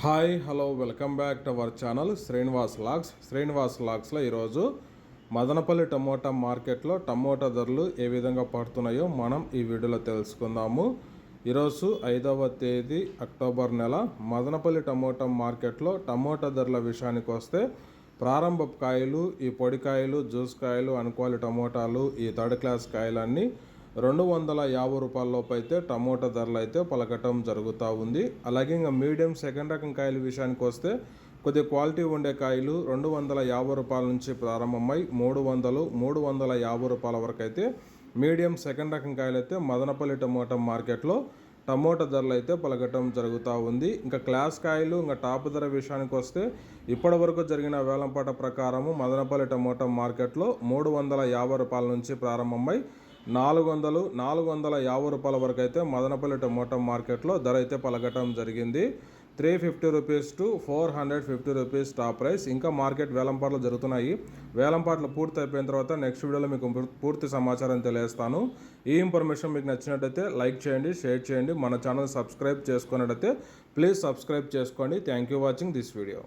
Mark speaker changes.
Speaker 1: Hi hello welcome back to our channel Srinivas లాగ్స్లో ఈరోజు Madanapalle tomato మార్కెట్లో టమోటా ధరలు ఏ విధంగా పడుతున్నాయో మనం ఈ వీడియోలో తెలుసుకుందాము. ఈరోజు 5వ తేదీ అక్టోబర్ నెల మదనపల్లి టమోటా మార్కెట్లో టమోటా ధరల విషయానికి వస్తే ప్రారంభ కాయలు, ఈ పొడికాయలు, జ్యూస్ కాయలు, అనుకోవాలి టమోటాలు, ఈ థర్డ్ క్లాస్ కాయలన్నీ 250 రూపాయల లోపు అయితే టమోటా ధరలు అయితే పలకటం జరుగుతూ ఉంది. అలాగే ఇంకా మీడియం సెకండ్ రకం కాయల విషయానికి వస్తే కొద్దిగా క్వాలిటీ ఉండే కాయలు 250 రూపాయల నుంచి ప్రారంభమై 350 రూపాయల వరకు అయితే మీడియం సెకండ్ రకం కాయలు అయితే మదనపల్లి టమోటా మార్కెట్లో టమోటా ధరలు అయితే పలకటం జరుగుతూ ఉంది. ఇంకా క్లాస్ కాయలు, ఇంకా టాప్ ధర విషయానికి వస్తే ఇప్పటి వరకు జరిగిన వేలంపాట ప్రకారము మదనపల్లి టమోటా మార్కెట్లో 350 రూపాయల నుంచి ప్రారంభమై 450 రూపాయల వరకు అయితే మదనపల్లి టమోటా మార్కెట్లో ధర అయితే పలకటం జరిగింది. 350 rupees to 450 rupees top price. ఇంకా మార్కెట్ వేలంపాట్లు జరుగుతున్నాయి. వేలంపాట్లు పూర్తి అయిపోయిన తర్వాత నెక్స్ట్ వీడియోలో మీకు పూర్తి సమాచారం తెలియజేస్తాను. ఈ ఇన్ఫర్మేషన్ మీకు నచ్చినట్టయితే లైక్ చేయండి, షేర్ చేయండి. మన ఛానల్ సబ్స్క్రైబ్ చేసుకున్నట్టయితే ప్లీజ్ సబ్స్క్రైబ్ చేసుకోండి. Thank you watching this video.